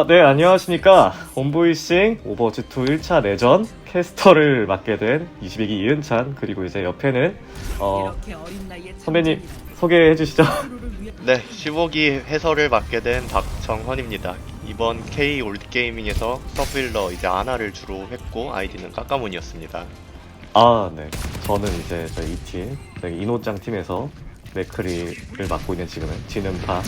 네, 안녕하십니까. 온보이싱 오버워치2 1차 내전 캐스터를 맡게 된 22기 이은찬, 그리고 이제 옆에는, 선배님 소개해 주시죠. 네, 15기 해설을 맡게 된 박정헌입니다. 이번 K 올드게이밍에서 서브힐러 이제 아나를 주로 했고 아이디는 까까몬이었습니다. 네. 저는 이제 저희 이 팀, 저희 이노짱 팀에서 맥크리를 맡고 있는 지금은 지능파라고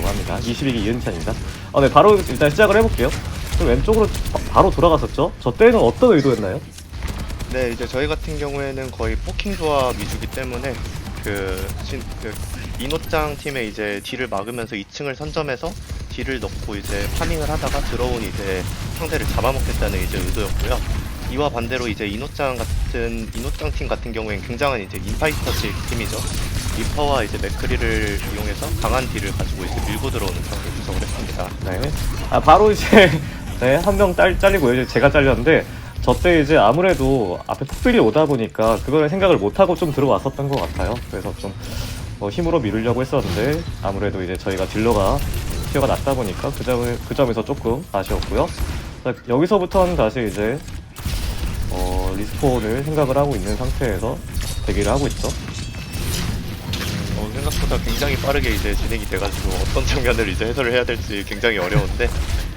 합니다. 22기 이은찬입니다. 네, 바로 일단 시작을 해볼게요. 왼쪽으로 바로 돌아갔었죠? 저 때는 어떤 의도였나요? 네, 이제 저희 같은 경우에는 거의 포킹 조합 위주기 때문에 이노짱 팀의 이제 딜을 막으면서 2층을 선점해서 딜을 넣고 이제 파밍을 하다가 들어온 이제 상대를 잡아먹겠다는 이제 의도였고요. 이와 반대로 이제 이노짱 팀 같은 경우엔 굉장한 이제 인파이터식 팀이죠. 리퍼와 이제 맥크리를 이용해서 강한 딜을 가지고 이제 밀고 들어오는 상황을 구성을 했습니다. 네. 바로 이제, 네, 한 명 잘리고 이제 제가 잘렸는데, 저 때 이제 아무래도 앞에 폭들이 오다 보니까 그걸 생각을 못하고 좀 들어왔었던 것 같아요. 그래서 좀 힘으로 미루려고 했었는데, 아무래도 이제 저희가 딜러가 티어가 낮다 보니까 그 점에서 조금 아쉬웠고요. 자, 여기서부터는 다시 이제 리스폰을 생각을 하고 있는 상태에서 대기를 하고 있죠. 생각보다 굉장히 빠르게 이제 진행이 돼가지고 어떤 장면을 이제 해설을 해야 될지 굉장히 어려운데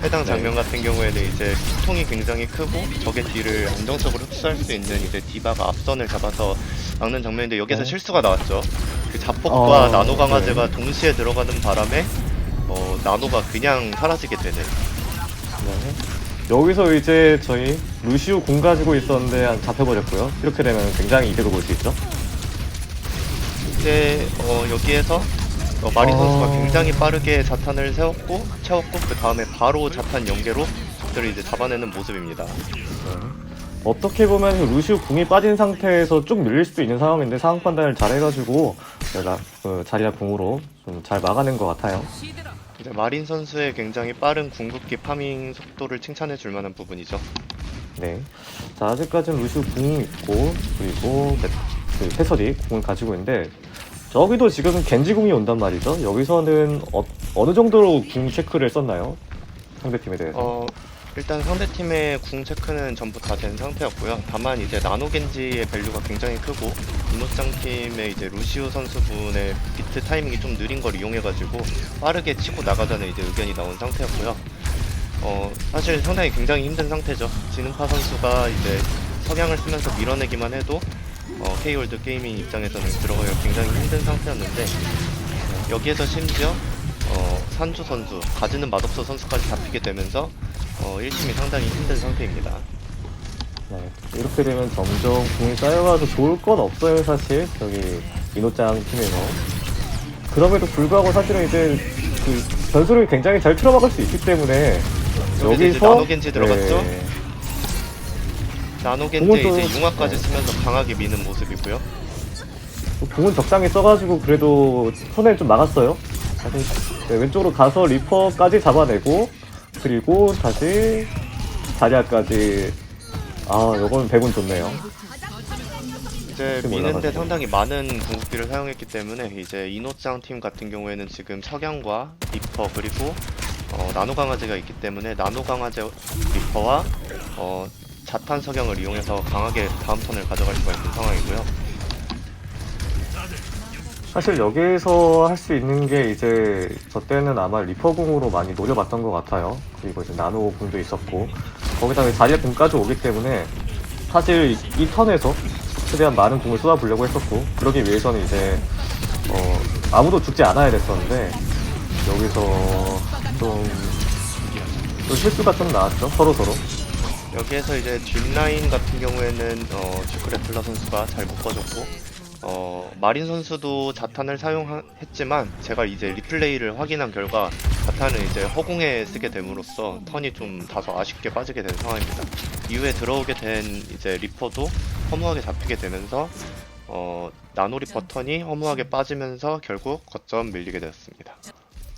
해당 장면 같은 경우에는 이제 통이 굉장히 크고 적의 딜을 안정적으로 흡수할 수 있는 이제 디바가 앞선을 잡아서 막는 장면인데 여기서 실수가 나왔죠. 그 자폭과 나노 강화제가 동시에 들어가는 바람에 나노가 그냥 사라지게 되는. 네. 여기서 이제 저희 루시우 공 가지고 있었는데 잡혀버렸고요. 이렇게 되면 굉장히 이득을 볼 수 있죠. 이제 여기에서 마린 선수가 굉장히 빠르게 자탄을 채웠고 그 다음에 바로 자탄 연계로 적들을 이제 잡아내는 모습입니다. 어떻게 보면 루시우 궁이 빠진 상태에서 쭉 밀릴 수도 있는 상황인데 상황 판단을 잘 해가지고 제가 자리아 궁으로 좀 잘 막아낸 것 같아요. 이제 마린 선수의 굉장히 빠른 궁극기 파밍 속도를 칭찬해 줄 만한 부분이죠. 네. 자, 아직까지는 루시우 궁 있고, 그리고 패서디 궁을 가지고 있는데, 저기도 지금 겐지 궁이 온단 말이죠. 여기서는 어느 정도로 궁 체크를 썼나요? 상대팀에 대해서. 일단 상대팀의 궁 체크는 전부 다 된 상태였고요. 다만 이제 나노 겐지의 밸류가 굉장히 크고 이노짱 팀의 이제 루시우 선수분의 비트 타이밍이 좀 느린 걸 이용해가지고 빠르게 치고 나가자는 이제 의견이 나온 상태였고요. 사실 상당히 굉장히 힘든 상태죠. 지능파 선수가 이제 석양을 쓰면서 밀어내기만 해도 K월드 게이밍 입장에서는 들어가기가 굉장히 힘든 상태였는데 여기에서 심지어 산주 선수, 가지는 맛없어 선수까지 잡히게 되면서 1팀이 상당히 힘든 상태입니다. 네. 이렇게 되면 점점 궁이 쌓여가도 좋을 건 없어요, 사실. 저기 이노짱 팀에서. 그럼에도 불구하고 사실은 이제 그 변수를 굉장히 잘 틀어막을 수 있기 때문에 여기서 나노겐지 들어갔죠? 네. 나노겐지 이제 융화까지 쓰면서 강하게 미는 모습이고요. 궁은 적당히 써가지고 그래도 손해를 좀 막았어요. 사실 네, 왼쪽으로 가서 리퍼까지 잡아내고 그리고 다시 자리아까지. 요건 배분 좋네요. 이제 미는데 상당히 많은 궁극기를 사용했기 때문에 이제 이노짱 팀 같은 경우에는 지금 석양과 리퍼 그리고 나노 강화제가 있기 때문에 나노 강화제 리퍼와 자탄 석양을 이용해서 강하게 다음 턴을 가져갈 수가 있는 상황이고요. 사실 여기에서 할 수 있는 게 이제 저 때는 아마 리퍼궁으로 많이 노려봤던 것 같아요. 그리고 이제 나노궁도 있었고 거기다가 자리아 궁까지 오기 때문에 사실 이 턴에서 최대한 많은 궁을 쏟아보려고 했었고 그러기 위해서는 이제 아무도 죽지 않아야 됐었는데 여기서 좀 실수가 좀 나왔죠. 서로. 여기에서 이제 뒷라인 같은 경우에는 쥐크레플라 선수가 잘 묶어줬고 마린 선수도 자탄을 사용했지만 제가 이제 리플레이를 확인한 결과 자탄을 이제 허공에 쓰게 됨으로써 턴이 좀 다소 아쉽게 빠지게 된 상황입니다. 이후에 들어오게 된 이제 리퍼도 허무하게 잡히게 되면서 나노 리퍼 턴이 허무하게 빠지면서 결국 거점 밀리게 되었습니다.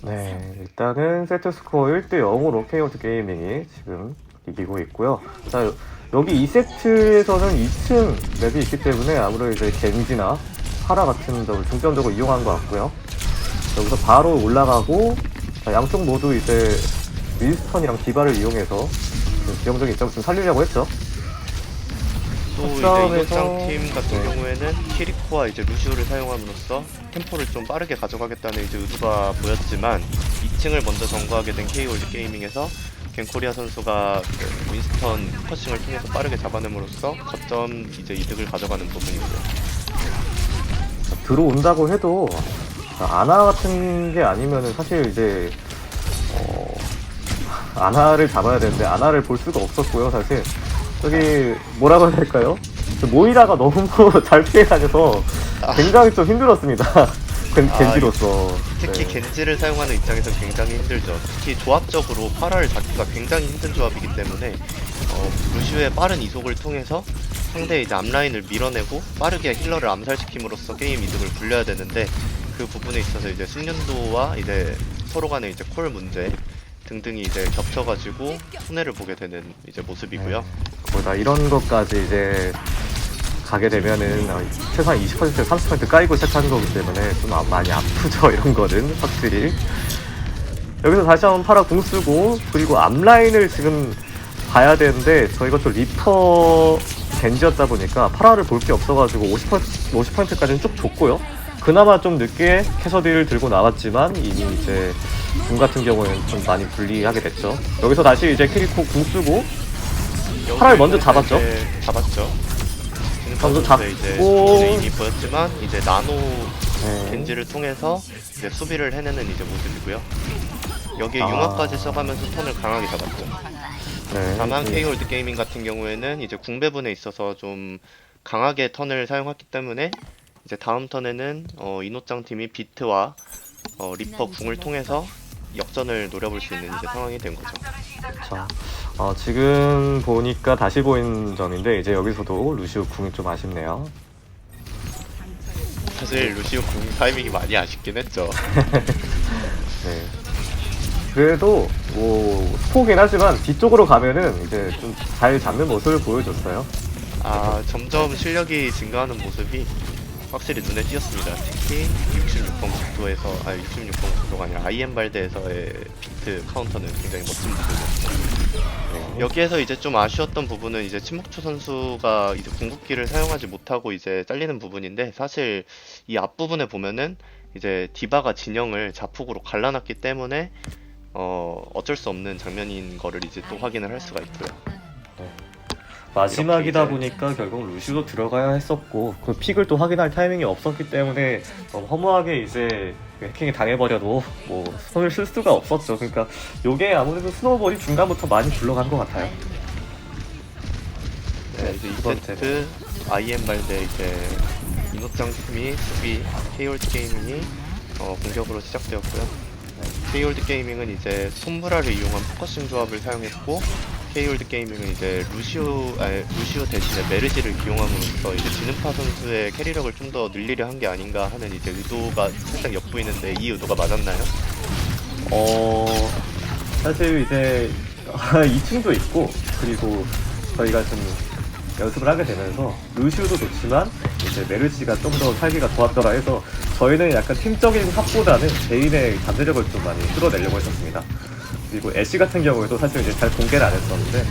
네, 일단은 세트 스코어 1대 0으로 K월드 게이밍이 지금 이기고 있고요. 자, 여기 2세트에서는 2층 맵이 있기 때문에 아무래도 이제 겐지나 파라 같은 점을 중점적으로 이용한 것 같고요. 여기서 바로 올라가고, 자, 양쪽 모두 이제 윈스턴이랑 디바를 이용해서 좀 기형적인 입장을 좀 살리려고 했죠. 또 이제 싸움에서- 이노짱 팀 같은 네. 경우에는 키리코와 이제 루시오를 사용함으로써 템포를 좀 빠르게 가져가겠다는 이제 의도가 보였지만 2층을 먼저 점거하게 된 K월드 게이밍에서 겐코리아 선수가 그 윈스턴 포커싱을 통해서 빠르게 잡아냄으로써 거점 이제 이득을 가져가는 부분이고요. 들어온다고 해도 아나 같은 게 아니면은 사실 이제 아나를 잡아야 되는데 아나를 볼 수가 없었고요. 사실 저기 뭐라고 해야 될까요? 모이라가 너무 잘 피해 다녀서 굉장히 좀 힘들었습니다. 겐지로서. 특히 네. 겐지를 사용하는 입장에서 굉장히 힘들죠. 특히 조합적으로 파라를 잡기가 굉장히 힘든 조합이기 때문에 루시오의 빠른 이속을 통해서 상대의 이제 앞라인을 밀어내고 빠르게 힐러를 암살시킴으로써 게임 이득을 불려야 되는데 그 부분에 있어서 이제 숙련도와 이제 서로 간의 이제 콜 문제 등등이 이제 겹쳐가지고 손해를 보게 되는 이제 모습이고요. 거기다 이런 것까지 이제 가게 되면은 최소한 20% 30% 까이고 시작하는 거기 때문에 좀 많이 아프죠. 이런 거는 확실히. 여기서 다시 한번 파라 궁 쓰고 그리고 앞라인을 지금 봐야 되는데 저희가 또 리퍼 겐지였다 보니까 파라를 볼 게 없어가지고 50%까지는 쭉 줬고요. 그나마 좀 늦게 캐서디를 들고 나왔지만 이미 이제 궁 같은 경우에는 좀 많이 불리하게 됐죠. 여기서 다시 이제 키리코 궁 쓰고 파라를 먼저 잡았죠. 잡았죠. 먼저 선수 이제 잡고 수비는 이미 보였지만 이제 나노 네. 겐지를 통해서 이제 수비를 해내는 이제 모습이고요. 여기에 아. 융화까지 써가면서 턴을 강하게 잡았죠. 네. 다만 K월드 게이밍 같은 경우에는 이제 궁배분에 있어서 좀 강하게 턴을 사용했기 때문에 이제 다음 턴에는 이노짱 팀이 비트와 리퍼 궁을 통해서 역전을 노려볼 수 있는 이제 상황이 된 거죠. 자, 지금 보니까 다시 보인 점인데 이제 여기서도 루시오 궁이 좀 아쉽네요. 사실 루시오 궁 타이밍이 많이 아쉽긴 했죠. 네. 그래도 뭐 스포긴 하지만 뒤쪽으로 가면은 이제 좀 잘 잡는 모습을 보여줬어요. 아, 점점 실력이 증가하는 모습이 확실히 눈에 띄었습니다. 특히 66번 국도에서, 66번 국도가 아니라 IM 발대에서의 비트 카운터는 굉장히 멋진 부분이었습니다. 네. 여기에서 이제 좀 아쉬웠던 부분은 이제 침묵초 선수가 이제 궁극기를 사용하지 못하고 이제 잘리는 부분인데 사실 이 앞부분에 보면은 이제 디바가 진영을 자폭으로 갈라놨기 때문에 어쩔 수 없는 장면인 거를 이제 또 확인을 할 수가 있고요. 마지막이다 이렇게 보니까 결국 루시도 들어가야 했었고 그 픽을 또 확인할 타이밍이 없었기 때문에 너무 허무하게 이제 해킹이 당해버려도 뭐 손을 쓸 수가 없었죠. 그러니까 요게 아무래도 스노우볼이 중간부터 많이 굴러간 것 같아요. 네, 이제 두 번째. 2세트 IM 발대 이제 이노짱 팀이 수비, K월드 게이밍이 공격으로 시작되었고요. K월드 게이밍은 이제 손브라를 이용한 포커싱 조합을 사용했고 K월드 게이밍은 이제 루시오 대신에 메르시를 기용함으로써 이제 지능파 선수의 캐리력을 좀 더 늘리려 한 게 아닌가 하는 이제 의도가 살짝 엿보이는데 이 의도가 맞았나요? 사실 이제 2층도 있고 그리고 저희가 좀 연습을 하게 되면서 루시우도 좋지만 이제 메르시가 좀 더 살기가 좋았더라 해서 저희는 약간 팀적인 합보다는 개인의 잠재력을 좀 많이 끌어내려고 했었습니다. 그리고 애쉬 같은 경우에도 사실 이제 잘 공개를 안 했었는데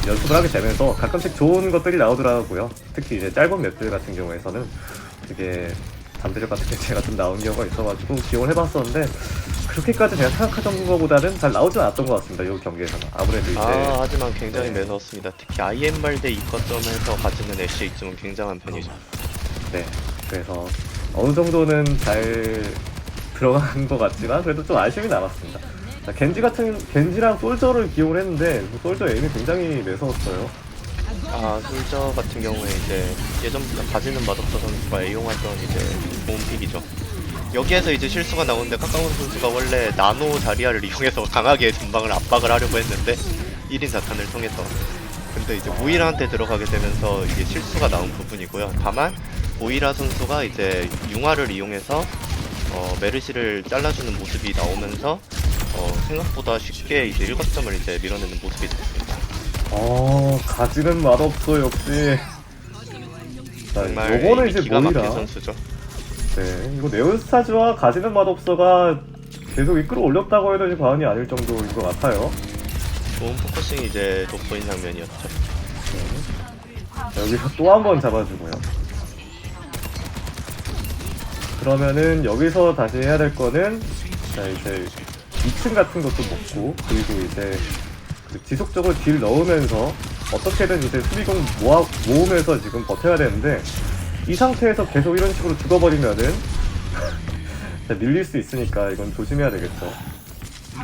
연습을 하게 되면서 가끔씩 좋은 것들이 나오더라고요. 특히 이제 짧은 맵들 같은 경우에서는 되게 잠재력 같은 게 제가 좀 나온 경우가 있어가지고 기용을 해봤었는데 그렇게까지 제가 생각하던 것보다는 잘 나오진 않았던 것 같습니다. 이 경기에서는 아무래도 이제 하지만 굉장히 네. 매서웠습니다. 특히 IM 발대 이거점에서 가지는 애쉬의 이점은 굉장한 편이죠. 네, 그래서 어느 정도는 잘 들어간 것 같지만 그래도 좀 아쉬움이 남았습니다. 자, 겐지랑 솔저를 기용을 했는데 솔저 에임이 굉장히 매서웠어요. 솔저 같은 경우에 이제 예전부터 가지는 맛없어 선수가 애용하던 이제 좋은 픽이죠. 여기에서 이제 실수가 나오는데 카카오 선수가 원래 나노 자리아를 이용해서 강하게 전방을 압박을 하려고 했는데 1인 자탄을 통해서 근데 이제 모이라한테 들어가게 되면서 이게 실수가 나온 부분이고요. 다만 모이라 선수가 이제 융화를 이용해서 메르시를 잘라주는 모습이 나오면서 생각보다 쉽게 이제 1거점을 이제 밀어내는 모습이 됐습니다. 가지는 맛없어 역시. 자, 정말 요거는 이제 기가 막힌 모이라. 선수죠. 네, 이거 네온스타즈와 가지는 맛없어가 계속 끌어올렸다고 해도 이제 과언이 아닐 정도인 것 같아요. 좋은 포커싱이 이제 돋보인 장면이었죠. 자, 여기서 또 한 번 잡아주고요. 그러면은 여기서 다시 해야 될 거는 자 이제 2층 같은 것도 먹고 그리고 이제 그 지속적으로 딜 넣으면서 어떻게든 이제 수비공 모으면서 지금 버텨야 되는데 이 상태에서 계속 이런 식으로 죽어버리면은 밀릴 수 있으니까 이건 조심해야 되겠죠.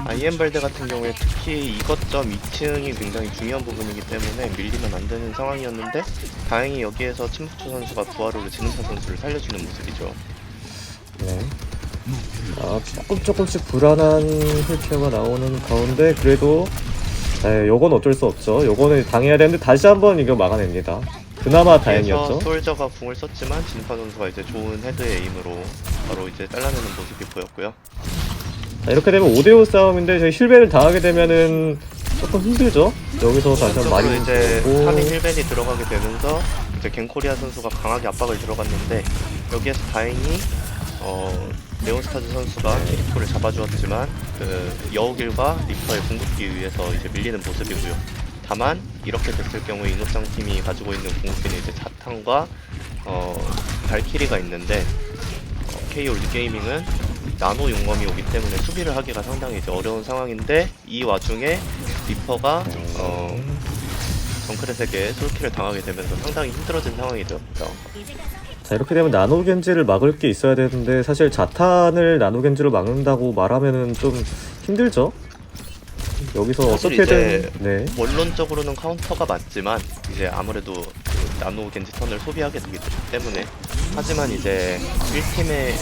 아이엠발드 같은 경우에 특히 이것점 2층이 굉장히 중요한 부분이기 때문에 밀리면 안 되는 상황이었는데 다행히 여기에서 침묵초 선수가 부하로를 지능파 선수를 살려주는 모습이죠. 네. 조금씩 불안한 힐케어가 나오는 가운데 그래도 요건 어쩔 수 없죠. 요거는 당해야 되는데 다시 한번 이거 막아냅니다. 그나마 다행이었죠. 그래서 솔저가 궁을 썼지만 지능파 선수가 이제 좋은 헤드의 에임으로 바로 이제 잘라내는 모습이 보였고요. 자, 이렇게 되면 5대5 싸움인데 저희 힐벤을 당하게 되면은 조금 힘들죠. 여기서 다시 한번 많이 이제 보고 3인 힐벤이 들어가게 되면서 이제 갱코리아 선수가 강하게 압박을 들어갔는데 여기에서 다행히 레온스타즈 선수가 키리코를 잡아주었지만 그 여우길과 리퍼의 궁극기에 의해서 이제 밀리는 모습이고요. 다만 이렇게 됐을 경우에 이노짱 팀이 가지고 있는 궁극기는 이제 자탄과 발키리가 있는데 K 올드게이밍은 나노 용검이 오기 때문에 수비를 하기가 상당히 이제 어려운 상황인데 이 와중에 리퍼가 정크렛에게 솔킬을 당하게 되면서 상당히 힘들어진 상황이 되었죠. 자 이렇게 되면 나노겐지를 막을 게 있어야 되는데 사실 자탄을 나노겐지로 막는다고 말하면은 좀 힘들죠. 여기서 사실 어떻게든 이제 원론적으로는 카운터가 맞지만 이제 아무래도 그 나노 겐지 턴을 소비하게 되기 때문에 하지만 이제 1팀의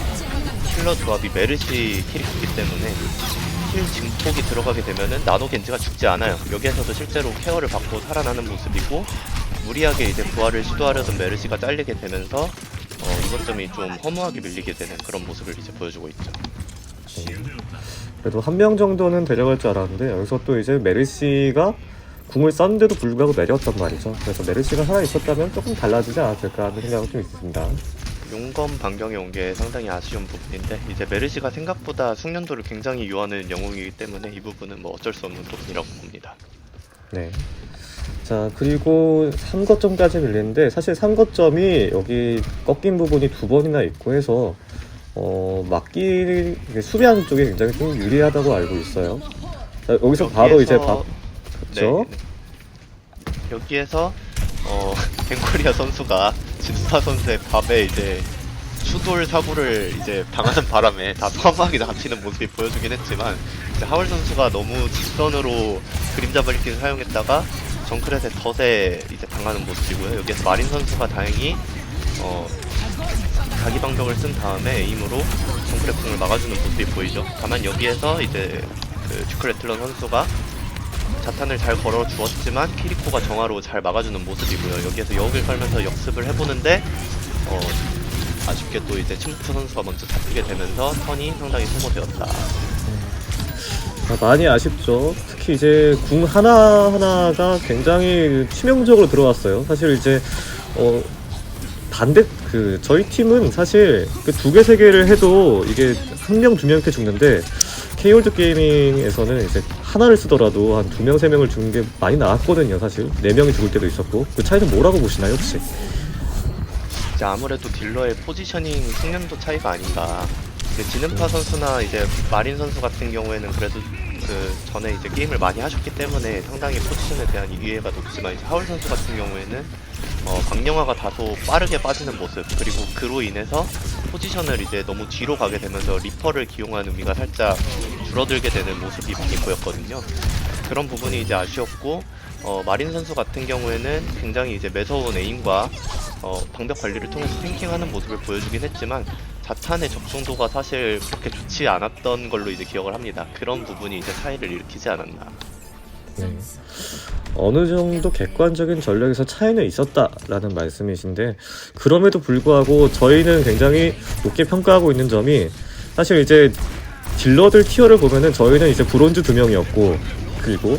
킬러 조합이 메르시 캐릭터이기 때문에 킬 증폭이 들어가게 되면은 나노 겐지가 죽지 않아요. 여기에서도 실제로 케어를 받고 살아나는 모습이고 무리하게 이제 부활을 시도하려던 메르시가 잘리게 되면서 이번 점이 좀 허무하게 밀리게 되는 그런 모습을 이제 보여주고 있죠. 그래도 한 명 정도는 데려갈 줄 알았는데 여기서 또 이제 메르시가 궁을 썼는데도 불구하고 내렸단 말이죠. 그래서 메르시가 살아있었다면 조금 달라지지 않았을까 하는 생각은 좀 있습니다. 용검 반경에 온 게 상당히 아쉬운 부분인데 이제 메르시가 생각보다 숙련도를 굉장히 요하는 영웅이기 때문에 이 부분은 뭐 어쩔 수 없는 부분이라고 봅니다. 네. 자 그리고 3거점까지 밀리는데 사실 3거점이 여기 꺾인 부분이 2번이나 있고 해서 막기 수비하는 쪽에 굉장히 좀 유리하다고 알고 있어요. 자, 여기서 바로 이제 그렇죠. 여기에서 갱코리아 선수가 진파 선수의 밥에 이제 추돌 사고를 이제 당하는 바람에 다 사망하게 잡히는 모습이 보여주긴 했지만 이제 하울 선수가 너무 직선으로 그림자 발길을 사용했다가 정크렛의 덫에 이제 당하는 모습이고요. 여기에서 마린 선수가 다행히 자기 방벽을 쓴 다음에 에임으로 정크렛 궁을 막아주는 모습이 보이죠. 다만 여기에서 이제 그 듀크레틀런 선수가 자탄을 잘 걸어 주었지만 키리코가 정화로 잘 막아주는 모습이고요. 여기에서 여우길 깔면서 역습을 해보는데 아쉽게 또 이제 침묵초 선수가 먼저 잡히게 되면서 턴이 상당히 소모되었다. 많이 아쉽죠. 특히 이제 궁 하나하나가 굉장히 치명적으로 들어왔어요. 사실 이제 저희 팀은 사실 그 2개, 3개를 해도 이게 1명, 2명 이렇게 죽는데 K월드 게이밍에서는 이제 하나를 쓰더라도 한 2명, 3명을 죽는 게 많이 나왔거든요. 사실 4명이 죽을 때도 있었고 그 차이는 뭐라고 보시나요 혹시? 이제 아무래도 딜러의 포지셔닝 숙련도 차이가 아닌가. 이제 지능파 선수나 이제 마린 선수 같은 경우에는 그래도 그 전에 이제 게임을 많이 하셨기 때문에 상당히 포지션에 대한 이해가 높지만 이제 하울 선수 같은 경우에는 광영화가 다소 빠르게 빠지는 모습 그리고 그로 인해서 포지션을 이제 너무 뒤로 가게 되면서 리퍼를 기용한 의미가 살짝 줄어들게 되는 모습이 많이 보였거든요. 그런 부분이 이제 아쉬웠고 마린 선수 같은 경우에는 굉장히 이제 매서운 에임과 방벽 관리를 통해서 탱킹하는 모습을 보여주긴 했지만 자탄의 적중도가 사실 그렇게 좋지 않았던 걸로 이제 기억을 합니다. 그런 부분이 이제 차이를 일으키지 않았나. 네. 어느 정도 객관적인 전력에서 차이는 있었다라는 말씀이신데 그럼에도 불구하고 저희는 굉장히 높게 평가하고 있는 점이 사실 이제 딜러들 티어를 보면은 저희는 이제 브론즈 2명이었고 그리고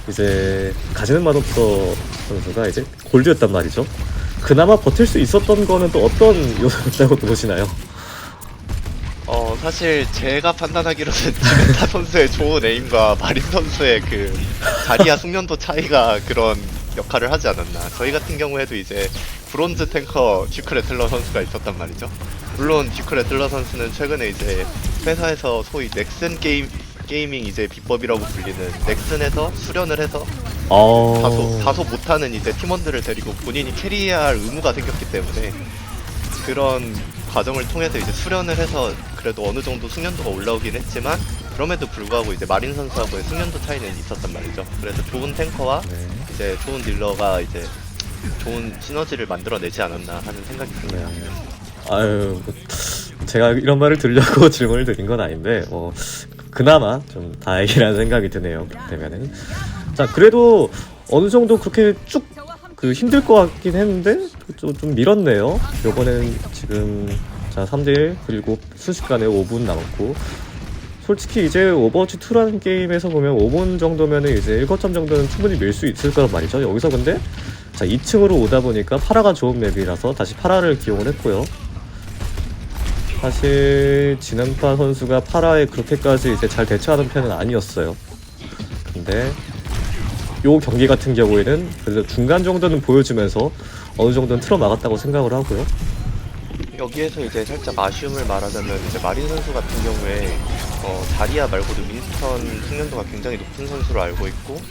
이제 가지는 맛없어 선수가 이제 골드였단 말이죠. 그나마 버틸 수 있었던 거는 또 어떤 요소였다고 보시나요? 사실 제가 판단하기로는 지멘타 선수의 좋은 에임과 마린 선수의 그 자리야 숙련도 차이가 그런 역할을 하지 않았나. 저희 같은 경우에도 이제 브론즈 탱커 듀크 레틀러 선수가 있었단 말이죠. 물론 듀크 레틀러 선수는 최근에 이제 회사에서 소위 넥슨 게이밍 이제 비법이라고 불리는 넥슨에서 수련을 해서 다소 못하는 이제 팀원들을 데리고 본인이 캐리해야 할 의무가 생겼기 때문에 그런 과정을 통해서 이제 수련을 해서 그래도 어느 정도 숙련도가 올라오긴 했지만 그럼에도 불구하고 이제 마린 선수하고의 숙련도 차이는 있었단 말이죠. 그래서 좋은 탱커와 네. 이제 좋은 딜러가 이제 좋은 시너지를 만들어내지 않았나 하는 생각이 듭니다. 네. 아유, 제가 이런 말을 들으려고 질문을 드린 건 아닌데, 그나마 좀 다행이라는 생각이 드네요. 그렇게 되면은. 자, 그래도 어느 정도 그렇게 쭉 힘들 것 같긴 했는데, 좀 밀었네요. 요번엔 지금, 자, 3대1, 그리고 순식간에 5분 남았고, 솔직히 이제 오버워치 2라는 게임에서 보면 5분 정도면은 이제 1거점 정도는 충분히 밀 수 있을 거란 말이죠. 여기서 근데, 자, 2층으로 오다 보니까 파라가 좋은 맵이라서 다시 파라를 기용을 했고요. 사실 진행파 선수가 파라에 그렇게까지 이제 잘 대처하는 편은 아니었어요. 근데 요 경기 같은 경우에는 그래도 중간 정도는 보여주면서 어느 정도는 틀어 막았다고 생각을 하고요. 여기에서 이제 살짝 아쉬움을 말하자면 이제 마린 선수 같은 경우에 자리야 말고도 윈스턴 숙련도가 굉장히 높은 선수로 알고 있고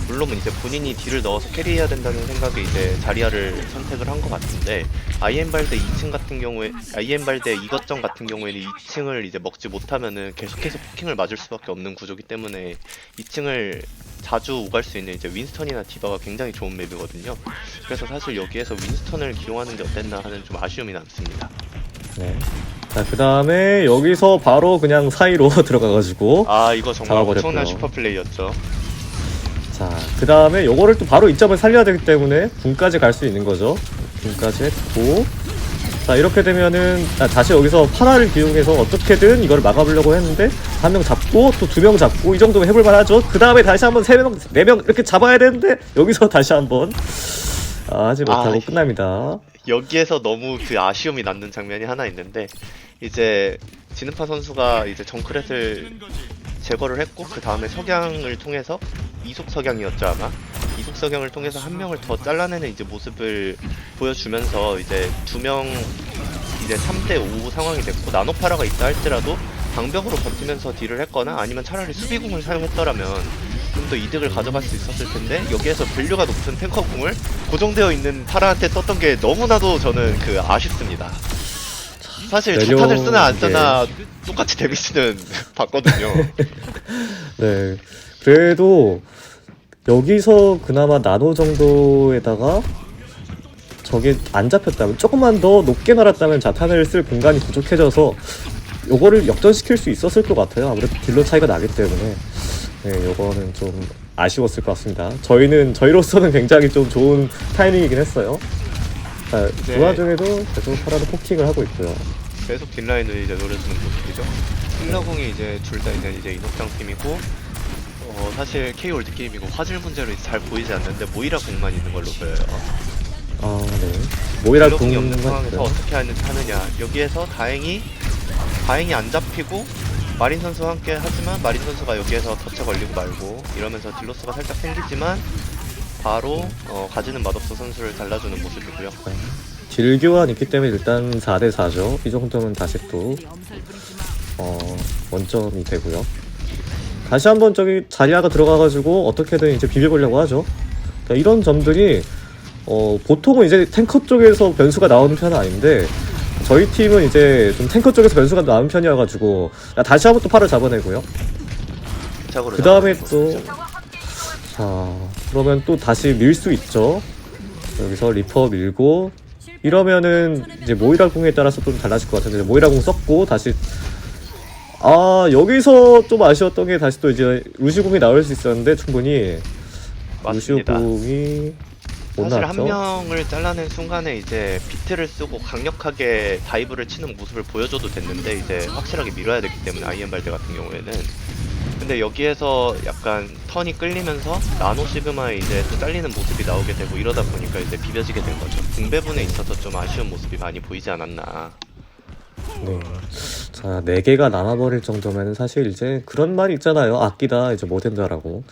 물론 이제 본인이 딜을 넣어서 캐리해야 된다는 생각에 이제 자리아를 선택을 한 것 같은데 아이엠발대 2층 같은 경우에 아이엠발대 이것점 같은 경우에는 2층을 이제 먹지 못하면은 계속해서 포킹을 맞을 수밖에 없는 구조기 때문에 2층을 자주 오갈 수 있는 이제 윈스턴이나 디바가 굉장히 좋은 맵이거든요. 그래서 사실 여기에서 윈스턴을 기용하는 게 어땠나 하는 좀 아쉬움이 남습니다. 네. 자, 그 다음에 여기서 바로 그냥 사이로 들어가가지고 이거 정말 엄청난 슈퍼 플레이였죠. 자, 그 다음에 요거를 또 바로 이점을 살려야 되기 때문에 궁까지 갈 수 있는 거죠. 궁까지 했고, 자, 이렇게 되면은 다시 여기서 파라를 기용해서 어떻게든 이걸 막아보려고 했는데 한 명 잡고 또 2명 잡고 이 정도면 해볼만 하죠. 그 다음에 다시 한번 3명, 4명 이렇게 잡아야 되는데 여기서 다시 한번 하지 못하고 끝납니다. 여기에서 너무 그 아쉬움이 남는 장면이 하나 있는데 이제 진우파 선수가 이제 정크렛을 제거를 했고 그 다음에 석양을 통해서 이속 석양이었죠 아마 이속 석양을 통해서 한 명을 더 잘라내는 이제 모습을 보여주면서 이제 2명 이제 3대5 상황이 됐고 나노파라가 있다 할지라도 방벽으로 버티면서 딜을 했거나 아니면 차라리 수비공을 사용했더라면 좀 더 이득을 가져갈 수 있었을 텐데 여기에서 밸류가 높은 탱커공을 고정되어 있는 파라한테 썼던 게 너무나도 저는 그 아쉽습니다. 사실 자탄을 쓰나 안 쓰나 똑같이 데미지는 받거든요. 네, 그래도 여기서 그나마 나노 정도에다가 저게 안 잡혔다면 조금만 더 높게 날았다면 자탄을 쓸 공간이 부족해져서 요거를 역전시킬 수 있었을 것 같아요. 아무래도 딜러 차이가 나기 때문에 네, 요거는 좀 아쉬웠을 것 같습니다. 저희로서는 굉장히 좀 좋은 타이밍이긴 했어요. 자, 그 와중에도 계속 파라도 포킹을 하고 있고요. 계속 딜라인을 이제 노려주는 모습이죠. 힐러공이 이제 둘 다 이제 인업장 팀이고 사실 K 월드 게임이고 화질 문제로 이제 잘 보이지 않는데 모이라 공만 있는 걸로 보여요. 네. 모이라 공이 없는 공만 상황에서 어떻게 하느냐. 여기에서 다행히 안 잡히고 마린 선수와 함께 하지만 마린 선수가 여기에서 터치 걸리고 말고 이러면서 딜로스가 살짝 생기지만 바로 가지는 맛없어 선수를 잘라주는 모습이고요. 딜 교환 있기 때문에 일단 4대4죠. 이 정도면 다시 또 원점이 되고요. 다시 한번 저기 자리아가 들어가가지고 어떻게든 이제 비벼보려고 하죠. 그러니까 이런 점들이 보통은 이제 탱커 쪽에서 변수가 나오는 편은 아닌데 저희 팀은 이제 좀 탱커 쪽에서 변수가 나오는 편이어가지고 다시 한번 또 팔을 잡아내고요. 그 다음에 또 자, 그러면 또 다시 밀 수 있죠. 여기서 리퍼 밀고 이러면은 이제 모이라 궁에 따라서 좀 달라질 것 같은데 모이라 궁 썼고 다시 여기서 좀 아쉬웠던 게 다시 또 이제 루시우 궁이 나올 수 있었는데 충분히 맞습니다. 루시우 궁이 못 사실 나왔죠. 한 명을 잘라낸 순간에 이제 비트를 쓰고 강력하게 다이브를 치는 모습을 보여줘도 됐는데 이제 확실하게 밀어야 되기 때문에 아이엠발드 같은 경우에는 근데 여기에서 약간 턴이 끌리면서 나노 시그마에 이제 또 잘리는 모습이 나오게 되고 이러다 보니까 이제 비벼지게 된 거죠. 궁배분에 있어서 좀 아쉬운 모습이 많이 보이지 않았나. 네. 자, 4개가 남아버릴 정도면 사실 이제 그런 말이 있잖아요. 아끼다 이제 못 된다라고.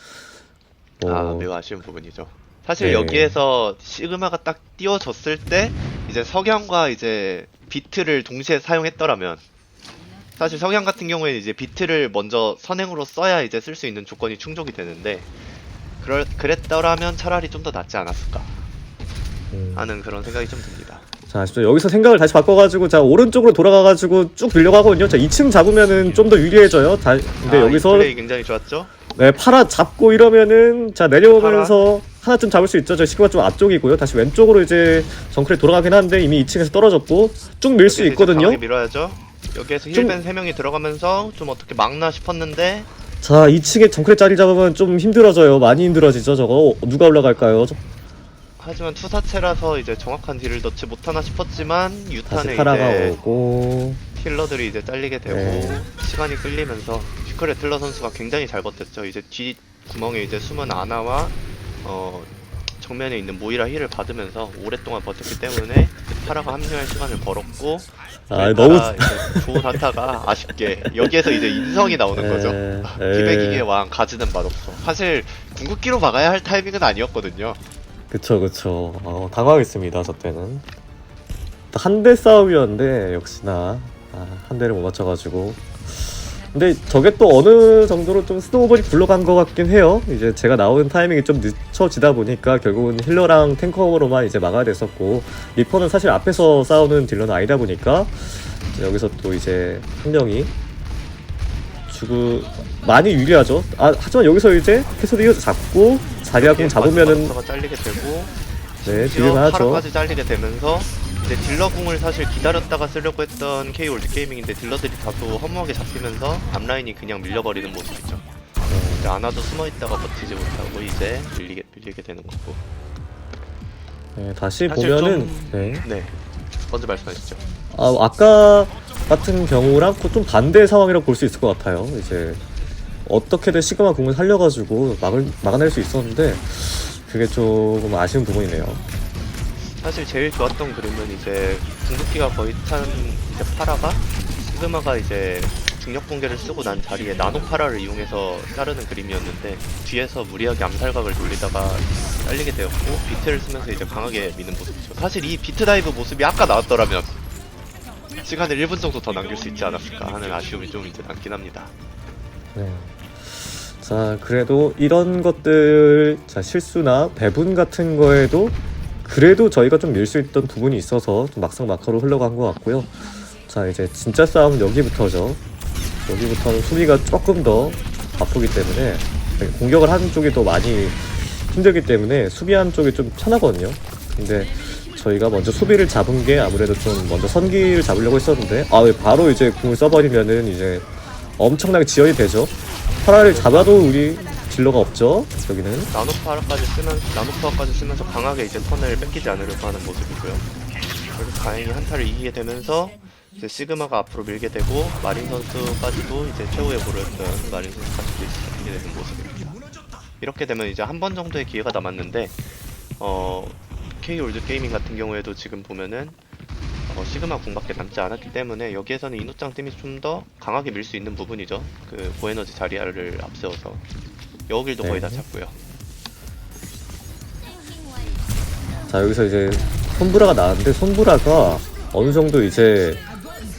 매우 아쉬운 부분이죠. 사실 네. 여기에서 시그마가 딱 띄워졌을 때 이제 석양과 이제 비트를 동시에 사용했더라면, 사실 석양 같은 경우에는 이제 비트를 먼저 선행으로 써야 이제 쓸 수 있는 조건이 충족이 되는데, 그랬더라면 차라리 좀 더 낫지 않았을까 하는 그런 생각이 좀 듭니다. 자, 아시죠? 여기서 생각을 다시 바꿔가지고 자 오른쪽으로 돌아가가지고 쭉 밀려고 하거든요. 자 2층 잡으면은 좀 더 유리해져요. 근데 여기서 이 플레이 굉장히 좋았죠? 네, 파라 잡고 이러면은 자 내려오면서 하나쯤 잡을 수 있죠. 저 시그마 좀 앞쪽이고요. 다시 왼쪽으로 이제 정크레 돌아가긴 하는데 이미 2층에서 떨어졌고 쭉 밀 수 여기서 이제 있거든요. 강하게 밀어야죠. 여기에서 힐벤 3명이 들어가면서 좀 어떻게 막나 싶었는데, 자 2층에 정크레 자리 잡으면 좀 힘들어져요. 많이 힘들어지죠. 저거 누가 올라갈까요? 하지만 투사체라서 이제 정확한 딜을 넣지 못하나 싶었지만 다시 유탄에 파라가 이제 오고 힐러들이 이제 잘리게 되고 네. 시간이 끌리면서 슈크레 틸러 선수가 굉장히 잘 버텼죠. 이제 뒤 구멍에 이제 숨은 아나와 정면에 있는 모이라 힐을 받으면서 오랫동안 버텼기 때문에 파라가 합류할 시간을 벌었고, 너무 이제 좋은 한타가 아쉽게 여기에서 이제 인성이 나오는 거죠. 기백이기의 왕 가지는 맛없어. 사실 궁극기로 막아야 할 타이밍은 아니었거든요. 그쵸. 당황했습니다. 저 때는 한 대 싸움이었는데 역시나 한 대를 못 맞춰가지고. 근데 저게 또 어느 정도로 좀 스노우볼이 굴러간 것 같긴 해요. 이제 제가 나오는 타이밍이 좀 늦춰지다 보니까 결국은 힐러랑 탱커로만 이제 막아야 됐었고, 리퍼는 사실 앞에서 싸우는 딜러는 아니다 보니까 여기서 또 이제 한 명이 많이 유리하죠. 하지만 여기서 이제 캐서디 잡고 자리아궁 잡으면은 가 잘리게 되고, 네, 딜을하죠. 파라까지 잘리게 되면서 이제 딜러궁을 사실 기다렸다가 쓰려고 했던 K 올드게이밍인데 딜러들이 다소 허무하게 잡히면서 앞라인이 그냥 밀려버리는 모습이죠. 이제 아나도 숨어있다가 버티지 못하고 이제 밀리게 되는 거고. 네, 다시 사실 보면은 네, 먼저 말씀하시죠. 아까 같은 경우랑 좀 반대 상황이라고 볼 수 있을 것 같아요. 이제 어떻게든 시그마 궁을 살려가지고 막아낼 수 있었는데 그게 조금 아쉬운 부분이네요. 사실 제일 좋았던 그림은 이제 궁극기가 거의 찬 이제 파라가 시그마가 이제 중력 붕괴를 쓰고 난 자리에 나노 파라를 이용해서 자르는 그림이었는데, 뒤에서 무리하게 암살각을 돌리다가 잘리게 되었고 비트를 쓰면서 이제 강하게 미는 모습이죠. 사실 이 비트 다이브 모습이 아까 나왔더라면 시간을 1분 정도 더 남길 수 있지 않았을까 하는 아쉬움이 좀 이제 남긴 합니다. 네. 자, 그래도 이런 것들, 실수나 배분 같은 거에도 그래도 저희가 좀 밀 수 있던 부분이 있어서 좀 막상 막하로 흘러간 것 같고요. 자, 이제 진짜 싸움은 여기부터죠. 여기부터는 수비가 조금 더 바쁘기 때문에, 공격을 하는 쪽이 더 많이 힘들기 때문에 수비하는 쪽이 좀 편하거든요. 근데 저희가 먼저 수비를 잡은 게 아무래도 좀 먼저 선기를 잡으려고 했었는데, 바로 이제 궁을 써버리면은 이제 엄청나게 지연이 되죠. 파라를 잡아도 우리 딜러가 없죠. 여기는 나노파워까지 쓰면서 강하게 이제 턴을 뺏기지 않으려고 하는 모습이고요. 그래서 다행히 한타를 이기게 되면서 이제 시그마가 앞으로 밀게 되고, 마린 선수까지도 이제 최후의 보루였던 마린 선수까지도 이기게 되는 모습입니다. 이렇게 되면 이제 한 번 정도의 기회가 남았는데, K 올드게이밍 같은 경우에도 지금 보면은 시그마 궁밖에 남지 않았기 때문에 여기에서는 이노짱 팀이 좀 더 강하게 밀 수 있는 부분이죠. 그 고에너지 자리아를 앞세워서 여우길도 거의 다 잡고요. 자, 여기서 이제 손브라가 나왔는데, 손브라가 어느 정도 이제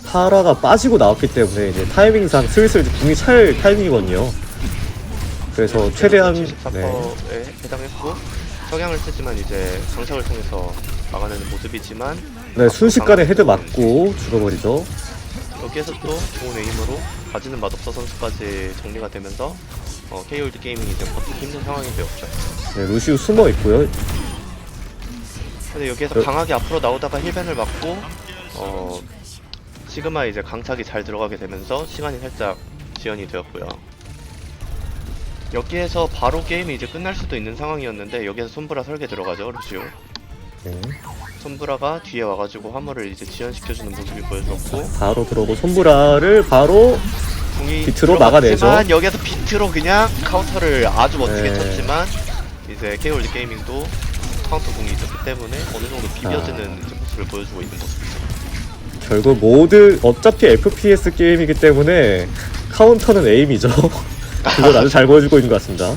파라가 빠지고 나왔기 때문에 이제 타이밍상 슬슬 이제 궁이 찰 타이밍이거든요. 그래서 최대한 74%에 해당했고, 석양을 쓰지만 이제 장착을 통해서 막아내는 모습이지만, 순식간에 헤드 맞고 죽어버리죠. 여기에서 또 좋은 에임으로 가지는 맛없어 선수까지 정리가 되면서 K올드 게이밍이 이제 버티기 힘든 상황이 되었죠. 네, 루시우 숨어 있고요. 근데 여기에서 강하게 앞으로 나오다가 힐벤을 맞고 시그마 이제 강착이 잘 들어가게 되면서 시간이 살짝 지연이 되었고요. 여기에서 바로 게임이 이제 끝날 수도 있는 상황이었는데, 여기에서 손브라 설계 들어가죠, 루시오. 네. 손브라가 뒤에 와가지고 화물을 이제 지연시켜주는 모습이 보여졌고, 바로 들어오고 손브라를 바로 궁이 비트로 막아내죠. 들어갔지만 여기서 비트로 그냥 카운터를 아주 멋지게 네. 쳤지만, 이제 K올드 게이밍도 카운터 궁이 있었기 때문에 어느 정도 비벼지는 이제 모습을 보여주고 있는 모습이죠. 결국 모두 어차피 FPS 게임이기 때문에 카운터는 에임이죠. 그걸 아주 잘 보여주고 있는 것 같습니다.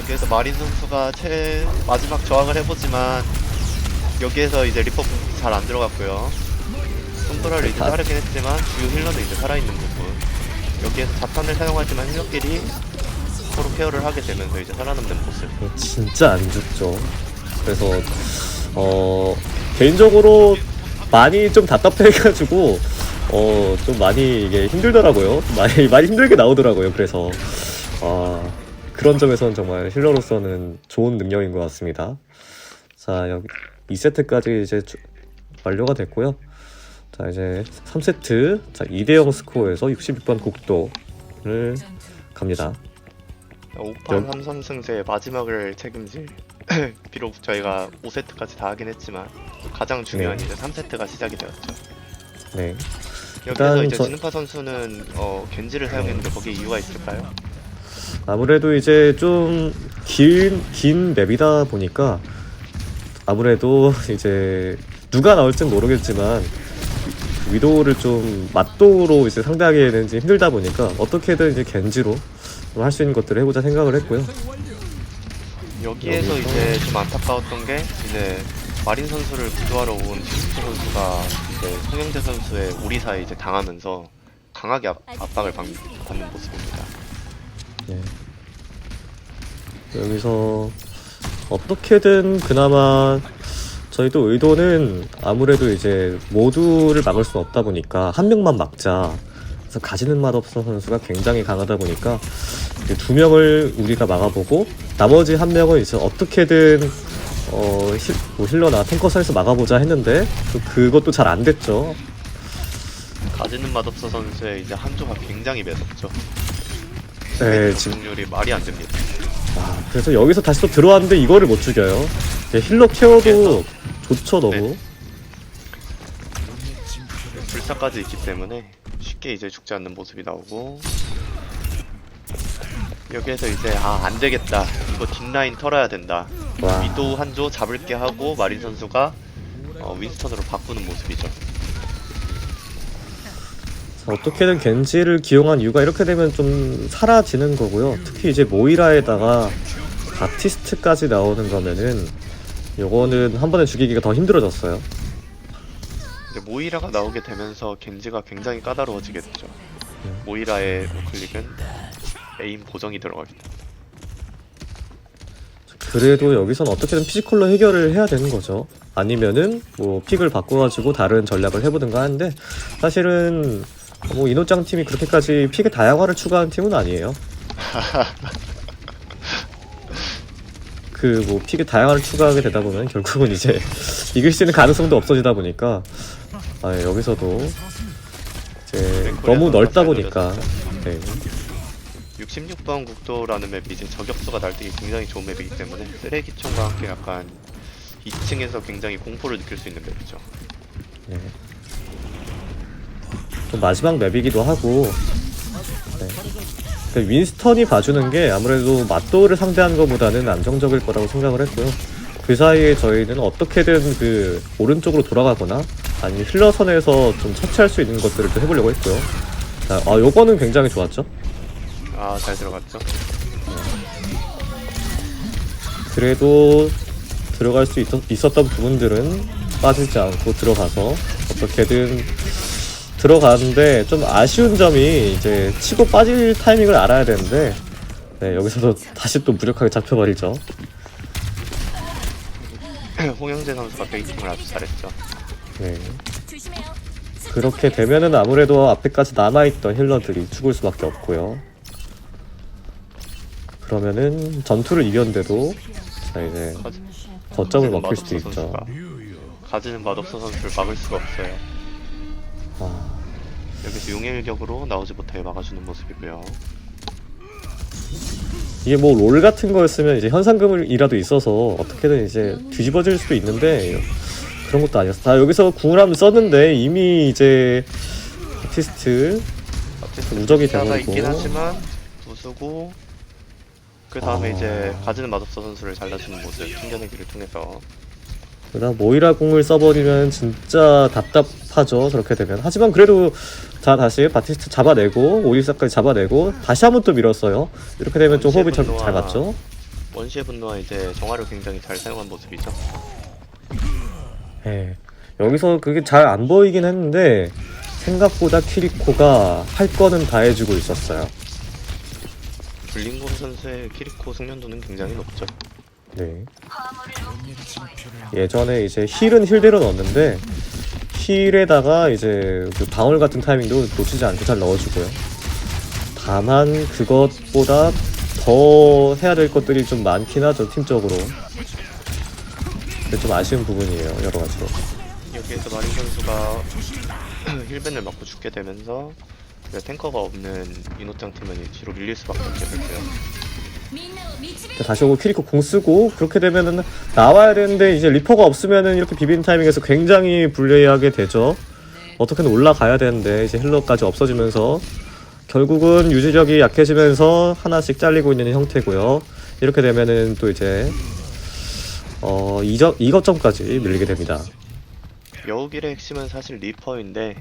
여기에서 마린 선수가 마지막 저항을 해보지만 여기에서 이제 리퍼 잘 안 들어갔고요. 손보라를 이제 자르긴 했지만 주요 힐러는 이제 살아있는 부분. 여기에서 자탄을 사용하지만 힐러끼리 서로 케어를 하게 되면서 이제 살아남는 모습. 진짜 안 죽죠. 그래서 개인적으로 많이 좀 답답해가지고 좀 많이 이게 힘들더라고요. 많이 힘들게 나오더라고요. 그래서 그런 점에서는 정말 힐러로서는 좋은 능력인 것 같습니다. 자, 여기 2세트까지 이제 완료가 됐고요. 자, 이제 3세트. 자, 2대0 스코어에서 66번 국도를 갑니다. 5판 3선승제의 마지막을 책임질 비록 저희가 5세트까지 다 하긴 했지만 가장 중요한 네. 이제 3세트가 시작이 되었죠. 네. 여기서 이제 진우파 선수는 겐지를 사용했는데 거기에 이유가 있을까요? 아무래도 이제 좀 긴 맵이다 보니까 아무래도 이제 누가 나올진 모르겠지만 위도우를 좀 맞도로 이제 상대하기에는 이제 힘들다 보니까 어떻게든 이제 겐지로 할 수 있는 것들을 해보자 생각을 했고요. 여기에서 이제 좀 안타까웠던 게 이제 마린 선수를 구조하러 온 진우파 선수가 이제 송영재 선수의 오리사에 이제 당하면서 강하게 압박을 받는 모습입니다. 네. 여기서 어떻게든 그나마 저희도 의도는 아무래도 이제 모두를 막을 수는 없다 보니까 한 명만 막자. 그래서 가지는 맛없어 선수가 굉장히 강하다 보니까 이제 2명을 우리가 막아보고 나머지 1명은 이제 어떻게든 뭐 힐러나 탱커 사이에서 막아보자 했는데 또 그것도 잘 안 됐죠. 가지는 맛없어 선수의 이제 한조가 굉장히 매섭죠. 네, 지금 승률이 말이 안 됩니다. 그래서 여기서 다시 또 들어왔는데 이거를 못 죽여요. 힐러 케어도 좋죠 너무. 네. 불사까지 있기 때문에 쉽게 이제 죽지 않는 모습이 나오고 여기에서 이제 안 되겠다 이거 뒷라인 털어야 된다 와. 위도우 한조 잡을게 하고 마린 선수가 윈스턴으로 바꾸는 모습이죠. 어떻게든 겐지를 기용한 이유가 이렇게 되면 좀 사라지는 거고요. 특히 이제 모이라에다가 바티스트까지 나오는 거면은 요거는 한 번에 죽이기가 더 힘들어졌어요. 이제 모이라가 나오게 되면서 겐지가 굉장히 까다로워지게 되죠. 모이라의 우클릭은 에임 보정이 들어가기 때문에. 그래도 여기선 어떻게든 피지컬로 해결을 해야 되는 거죠. 아니면은 뭐 픽을 바꿔가지고 다른 전략을 해보든가 하는데 사실은 뭐 이노짱 팀이 그렇게까지 픽의 다양화를 추구하는 팀은 아니에요. 그 뭐 픽의 다양화를 추구하게 되다 보면 결국은 이제 이길 수 있는 가능성도 없어지다 보니까 여기서도 이제 너무 넓다 보니까 네. 66번 국도라는 맵이 이제 저격수가 날뛰기 굉장히 좋은 맵이기 때문에 쓰레기총과 함께 약간 2층에서 굉장히 공포를 느낄 수 있는 맵이죠. 네. 좀 마지막 맵이기도 하고 네. 윈스턴이 봐주는 게 아무래도 맞도를 상대하는 것보다는 안정적일 거라고 생각을 했고요. 그 사이에 저희는 어떻게든 그 오른쪽으로 돌아가거나 아니면 힐러선에서 좀 처치할 수 있는 것들을 좀 해보려고 했고요. 자, 요거는 굉장히 좋았죠. 잘 들어갔죠. 그래도 들어갈 수 있었던 부분들은 빠지지 않고 들어가서 어떻게든 들어가는데 좀 아쉬운 점이 이제 치고 빠질 타이밍을 알아야 되는데 네, 여기서도 다시 또 무력하게 잡혀버리죠. 홍영재 선수가 베이팅을 아주 잘했죠. 네. 그렇게 되면은 아무래도 앞에까지 남아있던 힐러들이 죽을 수밖에 없고요. 그러면은 전투를 이겼는데도 자 이제 거점을 먹힐 수도 있죠. 가지는 맛없어 선수를 막을 수가 없어요. 여기서 용일격으로 나오지 못하게 막아주는 모습이고요. 이게 뭐 롤 같은 거였으면 이제 현상금이라도 있어서 어떻게든 이제 뒤집어질 수도 있는데 그런 것도 아니었어. 다 여기서 궁을 한번 썼는데 이미 이제 바티스트 무적이 되고 있긴 하지만 부수고 그 다음에 이제 가지는 맛없어 선수를 잘라주는 모습 튕겨내기를 통해서 그러다 모이라 궁을 써버리면 진짜 답답하죠. 저렇게 되면. 하지만 그래도 자 다시 바티스트 잡아내고 오리사까지 잡아내고 다시 한번 또 밀었어요. 이렇게 되면 좀 호흡이 잘 맞죠. 원시의 분노와 이제 정화를 굉장히 잘 사용한 모습이죠. 예. 여기서 그게 잘 안 보이긴 했는데 생각보다 키리코가 할 거는 다 해주고 있었어요. 블링곤 선수의 키리코 숙련도는 굉장히 높죠. 네. 예전에 이제 힐은 힐대로 넣었는데 힐에다가 이제 그 방울 같은 타이밍도 놓치지 않고 잘 넣어주고요. 다만 그것보다 더 해야 될 것들이 좀 많긴 하죠, 팀적으로. 그게 좀 아쉬운 부분이에요, 여러 가지로. 여기에서 마린 선수가 힐벤을 맞고 죽게 되면서 탱커가 없는 이노짱 팀은 뒤로 밀릴 수밖에 없게 됐고요. 다시 오고 키리코 공 쓰고 그렇게 되면은 나와야 되는데 이제 리퍼가 없으면은 이렇게 비비는 타이밍에서 굉장히 불리하게 되죠. 어떻게든 올라가야 되는데 이제 힐러까지 없어지면서 결국은 유지력이 약해지면서 하나씩 잘리고 있는 형태고요. 이렇게 되면은 또 이제 2거점까지 밀리게 됩니다. 여우길의 핵심은 사실 리퍼인데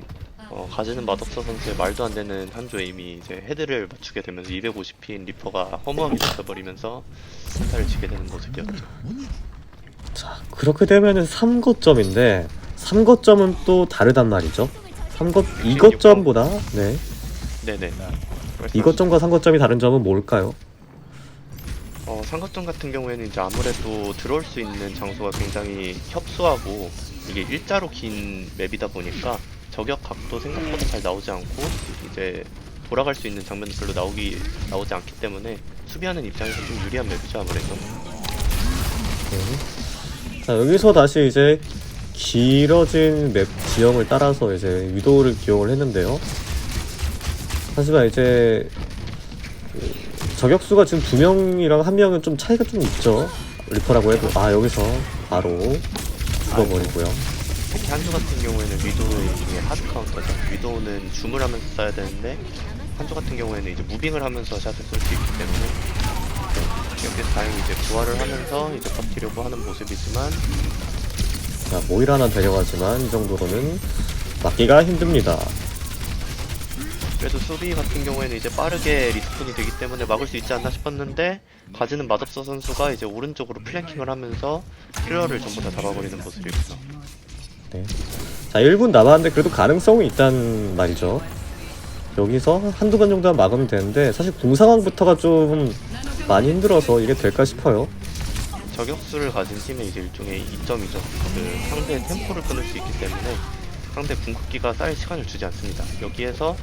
가지는 맛없어 선수의 말도 안 되는 한조 에임이 이제 헤드를 맞추게 되면서 250피인 리퍼가 허무하게 잡혀버리면서 한타를 치게 되는 모습이었죠. 자, 그렇게 되면은 3거점인데 3거점은 또 다르단 말이죠. 2거점보다 네. 네네. 2거점과 3거점이 다른 점은 뭘까요? 3거점 같은 경우에는 이제 아무래도 들어올 수 있는 장소가 굉장히 협소하고 이게 일자로 긴 맵이다 보니까 저격 각도 생각보다 잘 나오지 않고 이제 돌아갈 수 있는 장면도 별로 나오지 않기 때문에 수비하는 입장에서 좀 유리한 맵이죠 아무래도. 자, 여기서 다시 이제 길어진 맵 지형을 따라서 이제 위도우를 기용을 했는데요. 하지만 이제 저격수가 지금 2명이랑 1명은 좀 차이가 좀 있죠. 리퍼라고 해도 여기서 바로 죽어버리고요. 특히 한조 같은 경우에는 위도우의 중에 하드 카운터죠. 위도우는 줌을 하면서 써야 되는데 한조 같은 경우에는 이제 무빙을 하면서 샷을 쏠 수 있기 때문에 여기서 다행히 이제 부활을 하면서 이제 버티려고 하는 모습이지만 자, 모이라는 데려가지만 이 정도로는 막기가 힘듭니다. 그래도 수비 같은 경우에는 이제 빠르게 리스폰이 되기 때문에 막을 수 있지 않나 싶었는데 가지는 맛없어 선수가 이제 오른쪽으로 플랭킹을 하면서 힐러를 전부 다 잡아버리는 모습이고요. 네. 자, 1분 남았는데 그래도 가능성이 있단 말이죠. 여기서 한두 번 정도만 막으면 되는데 사실 공 상황부터가 좀 많이 힘들어서 이게 될까 싶어요. 저격수를 가진 팀의 이제 일종의 이점이죠. 그 상대의 템포를 끊을 수 있기 때문에 상대 궁극기가 쌓일 시간을 주지 않습니다. 여기에서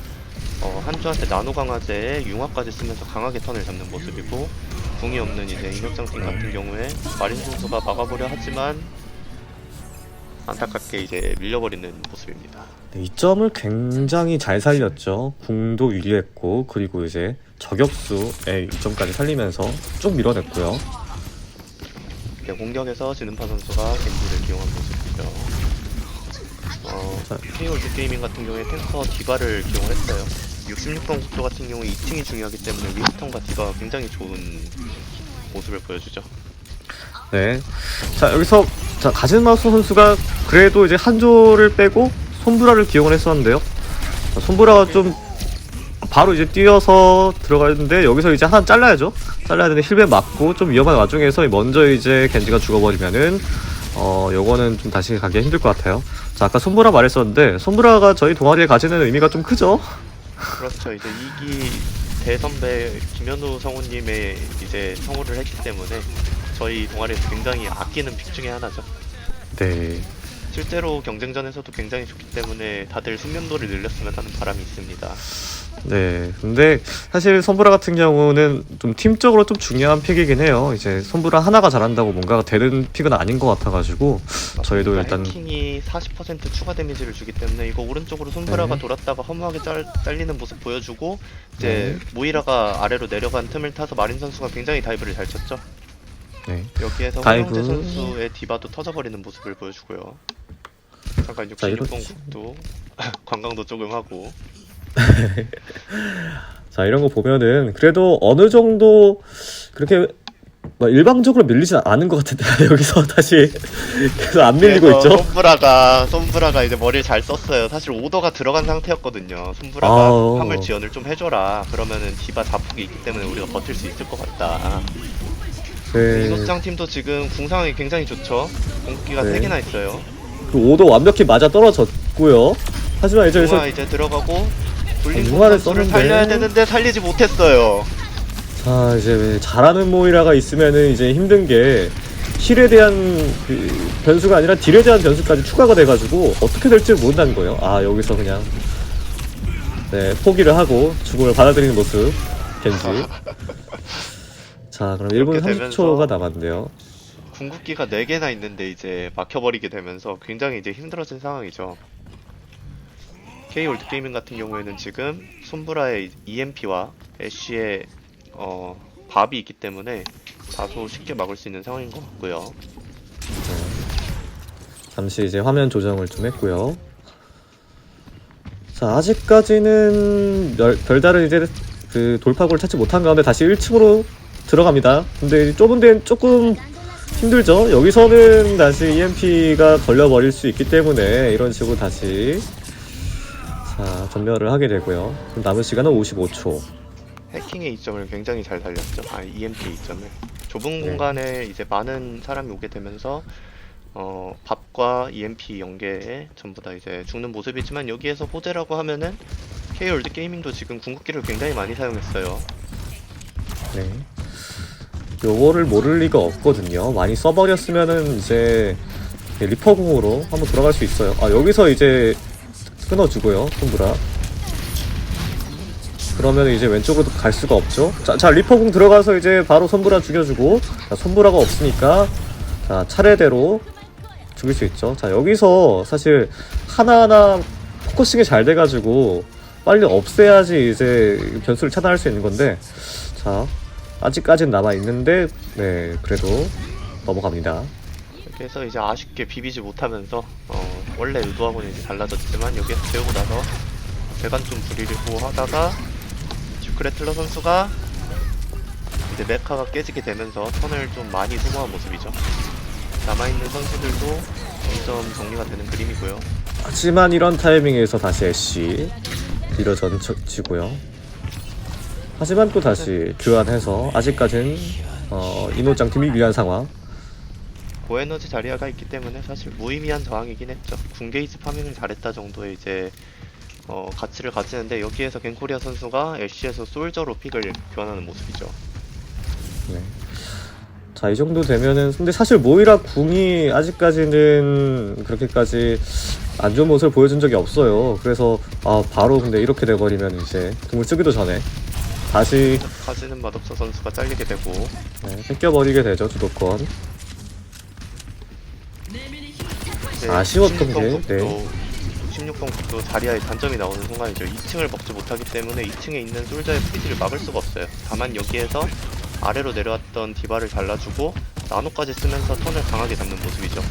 한주한테 나노 강화제에 융화까지 쓰면서 강하게 턴을 잡는 모습이고 궁이 없는 이제 인격장 팀 같은 경우에 마린 선수가 막아보려 하지만 안타깝게 이제 밀려버리는 모습입니다. 네, 이 점을 굉장히 잘 살렸죠. 궁도 유리했고 그리고 이제 저격수의 이점까지 살리면서 쭉 밀어냈고요. 네, 공격에서 지능파 선수가 겐지를 기용한 모습이죠. KOG 게이밍 같은 경우에 탱커 디바를 기용을 했어요. 66번 국도 같은 경우에 2층이 중요하기 때문에 윈스턴과 디바가 굉장히 좋은 모습을 보여주죠. 네. 자, 여기서 가즈마소 선수가 그래도 이제 한조를 빼고 손브라를 기용을 했었는데요. 자, 손브라가 좀 바로 이제 뛰어서 들어가는데 여기서 이제 하나 잘라야죠. 잘라야 되는데 힐벤 맞고 좀 위험한 와중에서 먼저 이제 겐지가 죽어버리면은 요거는 좀 다시 가기가 힘들 것 같아요. 자, 아까 손브라 말했었는데 손브라가 저희 동아리에 가지는 의미가 좀 크죠. 그렇죠. 이제 2기 대선배 김현우 성우님의 이제 성우를 했기 때문에 저희 동아리에서 굉장히 아끼는 픽 중에 하나죠. 네. 실제로 경쟁전에서도 굉장히 좋기 때문에 다들 숙련도를 늘렸으면 하는 바람이 있습니다. 네. 근데 사실 손브라 같은 경우는 좀 팀적으로 좀 중요한 픽이긴 해요. 이제 손브라 하나가 잘한다고 뭔가가 되는 픽은 아닌 것 같아가지고 저희도 일단 해킹이 40% 추가 데미지를 주기 때문에 이거 오른쪽으로 손브라가 네. 돌았다가 허무하게 잘리는 모습 보여주고 이제 모이라가 아래로 내려간 틈을 타서 마린 선수가 굉장히 다이브를 잘 쳤죠. 네. 여기에서 다이브. 황영재 선수의 디바도 터져버리는 모습을 보여주고요. 잠깐 66번 국도 관광도 조금 하고 자, 이런 거 보면은 그래도 어느 정도 그렇게 막 일방적으로 밀리진 않은 것 같은데 여기서 다시 계속 안 밀리고 있죠? 솜브라가 이제 머리를 잘 썼어요. 사실 오더가 들어간 상태였거든요. 솜브라가 아우. 화물 지연을 좀 해줘라. 그러면은 디바 자폭이 있기 때문에 우리가 버틸 수 있을 것 같다. 네. 이노짱 팀도 지금 궁 상황이 굉장히 좋죠. 공기가 네. 3개나 있어요. 그 오도 완벽히 맞아 떨어졌고요. 하지만 이제 융화 여기서 이제 들어가고 불린 융화를 선수를 썼는데. 살려야 되는데 살리지 못했어요. 자 이제 잘하는 모이라가 있으면은 이제 힘든 게 힐에 대한 그 변수가 아니라 딜에 대한 변수까지 추가가 돼가지고 어떻게 될지 모른다는 거예요. 아 여기서 그냥 네 포기를 하고 죽음을 받아들이는 모습 겐지. 자 그럼 1분 그렇게 30초가 남았는데요. 궁극기가 4개나 있는데 이제 막혀버리게 되면서 굉장히 이제 힘들어진 상황이죠. K 올드게이밍 같은 경우에는 지금 솜브라의 EMP와 애쉬의 밥이 있기 때문에 다소 쉽게 막을 수 있는 상황인 것 같고요. 잠시 이제 화면 조정을 좀 했고요. 자 아직까지는 별다른 이제 그 돌파구를 찾지 못한 가운데 다시 1층으로 들어갑니다. 근데 좁은 데는 조금 힘들죠. 여기서는 다시 EMP가 걸려버릴 수 있기 때문에 이런 식으로 다시 자 전멸을 하게 되고요. 그럼 남은 시간은 55초. 해킹의 이점을 굉장히 잘 살렸죠. EMP 이점을. 좁은 네. 공간에 이제 많은 사람이 오게 되면서 밥과 EMP 연계에 전부 다 이제 죽는 모습이지만 여기에서 호재라고 하면은 K 올드게이밍도 지금 궁극기를 굉장히 많이 사용했어요. 네. 요거를 모를 리가 없거든요. 많이 써버렸으면은 이제 리퍼궁으로 한번 돌아갈 수 있어요. 아 여기서 이제 끊어주고요. 솜브라. 그러면 이제 왼쪽으로 갈 수가 없죠. 자 리퍼궁 들어가서 이제 바로 솜브라 죽여주고 자 솜브라가 없으니까 자 차례대로 죽일 수 있죠. 자 여기서 사실 하나하나 포커싱이 잘 돼가지고 빨리 없애야지 이제 변수를 차단할 수 있는 건데 자 아직까지는 남아있는데 네 그래도 넘어갑니다. 그래서 이제 아쉽게 비비지 못하면서 원래 의도하고는 이제 달라졌지만 여기에서 재우고 나서 배관 좀 부리려고 하다가 슈크레틀러 선수가 이제 메카가 깨지게 되면서 턴을 좀 많이 소모한 모습이죠. 남아있는 선수들도 점점 정리가 되는 그림이고요. 하지만 이런 타이밍에서 다시 애쉬 뒤로 전치고요. 하지만 또 다시 교환해서 아직까진 이노짱 팀이 유리한 상황. 고에너지 자리아가 있기 때문에 사실 무의미한 저항이긴 했죠. 궁게이지 파밍을 잘했다 정도의 이제 가치를 가지는데 여기에서 갱코리아 선수가 애쉬에서 솔저로 픽을 교환하는 모습이죠. 네. 자, 이 정도 되면은 근데 사실 모이라 궁이 아직까지는 그렇게까지 안 좋은 모습을 보여준 적이 없어요. 그래서 바로 근데 이렇게 돼버리면 이제 궁을 쓰기도 전에 다시 카즈는 맛없어 선수가 잘리게 되고 뺏겨버리게 되죠, 주도권. 아쉬웠던 게 16번 국도 자리아의 단점이 나오는 순간이죠. 2층을 먹지 못하기 때문에 2층에 있는 솔저의 프리즈를 막을 수가 없어요. 다만 여기에서 아래로 내려왔던 디바를 잘라주고 나노까지 쓰면서 턴을 강하게 잡는 모습이죠.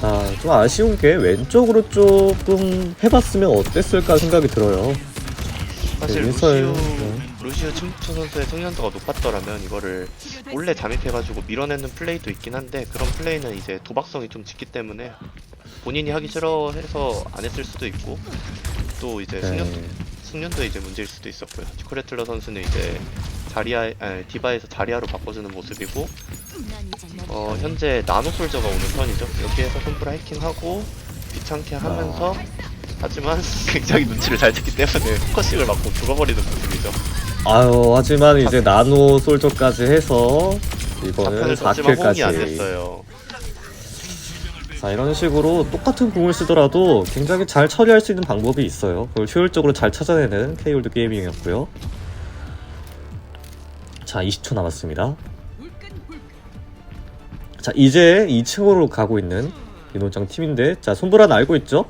자, 좀 아쉬운 게 왼쪽으로 조금 해봤으면 어땠을까 생각이 들어요. 사실 윈스턴, 루시오 침투 선수의 숙련도가 높았더라면 이거를 몰래 잠입해가지고 밀어내는 플레이도 있긴 한데 그런 플레이는 이제 도박성이 좀 짙기 때문에 본인이 하기 싫어해서 안 했을 수도 있고 또 이제 숙련도에 이제 문제일 수도 있었고요. 슈크레틀러 선수는 이제 디바에서 자리아로 바꿔주는 모습이고 현재 나노솔저가 오는 턴이죠. 여기에서 솜브라 해킹하고 귀찮게 하면서 하지만 굉장히 눈치를 잘 챘기 때문에 포커싱을 맞고 죽어버리는 모습이죠. 하지만 이제 나노 솔저까지 해서 이거는 4킬까지 안 4킬까지. 됐어요. 자, 이런 식으로 똑같은 궁을 쓰더라도 굉장히 잘 처리할 수 있는 방법이 있어요. 그걸 효율적으로 잘 찾아내는 K-올드 게이밍이었고요. 자, 20초 남았습니다. 자, 이제 2층으로 가고 있는 이노짱 팀인데, 자, 손보라는 알고 있죠?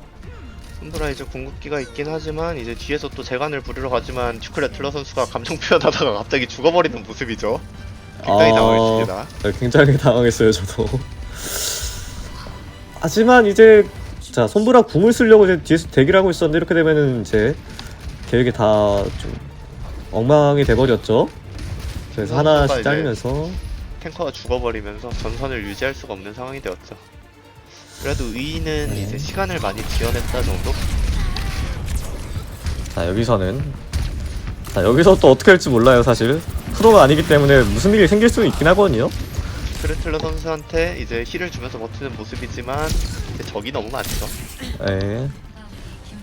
솜브라 이제 궁극기가 있긴 하지만 이제 뒤에서 또 재간을 부리러 가지만 슈크레틀러 선수가 감정 표현하다가 갑자기 죽어버리는 모습이죠. 굉장히 당황했습니다. 네, 굉장히 당황했어요, 저도. 하지만 이제 자, 손보라 궁을 쓰려고 이제 뒤에서 대기를 하고 있었는데 이렇게 되면은 이제 계획이 다 좀 엉망이 돼버렸죠. 그래서 선수가 하나씩 이제 잘리면서 탱커가 죽어버리면서 전선을 유지할 수가 없는 상황이 되었죠. 그래도 의인은 네. 이제 시간을 많이 지연했다 정도? 자 여기서 또 어떻게 할지 몰라요. 사실 프로가 아니기 때문에 무슨 일이 생길 수 있긴 하거든요. 크레틀러 선수한테 이제 힐을 주면서 버티는 모습이지만 이제 적이 너무 많죠. 네.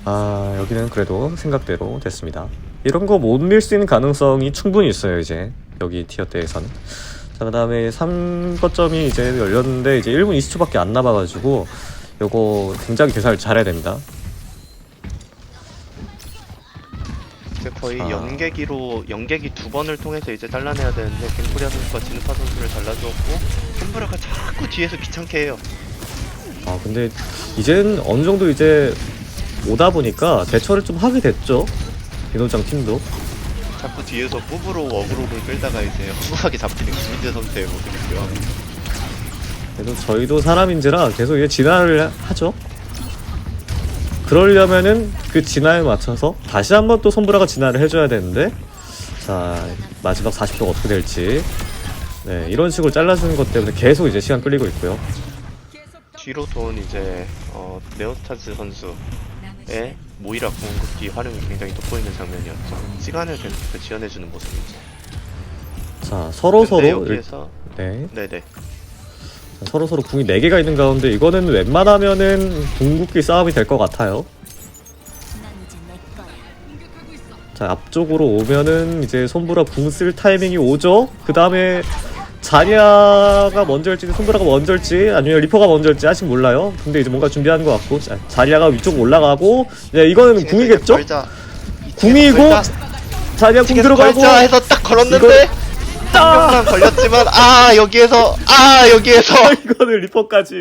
아 여기는 그래도 생각대로 됐습니다. 이런 거 못 밀 수 있는 가능성이 충분히 있어요. 이제 여기 티어 때에서는. 자 그다음에 3거점이 이제 열렸는데 이제 1분 20초밖에 안 남아가지고 요거 굉장히 계산을 잘해야 됩니다. 이제 거의 자. 연계기 두 번을 통해서 이제 잘라내야 되는데 갱코리아 선수가 진우파 선수를 잘라주었고 손브라가 자꾸 뒤에서 귀찮게 해요. 아 근데 이젠 어느 정도 이제 오다 보니까 대처를 좀 하게 됐죠. 비노장 팀도. 자꾸 뒤에서 뿜으로 어그로를 끌다가 이제 허무하게 잡히는 김민재 선수의 모습이고요. 그래도 저희도 사람인지라 계속 이제 진화를 하죠. 그러려면은 그 진화에 맞춰서 다시 한번 또 손브라가 진화를 해줘야 되는데, 자 마지막 40초가 어떻게 될지. 네 이런 식으로 잘라주는 것 때문에 계속 이제 시간 끌리고 있고요. 뒤로 돈 이제 네오스타즈 선수의 모이라 공급기 활용이 굉장히 돋보이는 장면이었죠. 시간을 계속 지연해주는 모습이죠. 자 서로 근데 서로 여기에서 네 네네 서로 서로 궁이 4개가 있는 가운데 이거는 웬만하면은 궁극기 싸움이 될 것 같아요. 자 앞쪽으로 오면은 이제 손브라 궁 쓸 타이밍이 오죠. 그 다음에 자리아가 먼저일지 손브라가 먼저일지 아니면 리퍼가 먼저일지 아직 몰라요. 근데 이제 뭔가 준비하는 것 같고, 자, 자리아가 위쪽 올라가고, 네, 이거는 궁이겠죠? 궁이고 자리아 궁 들어가고 걸자 해서 딱 걸었는데 한 명만 걸렸지만 여기에서 이거는 리퍼까지.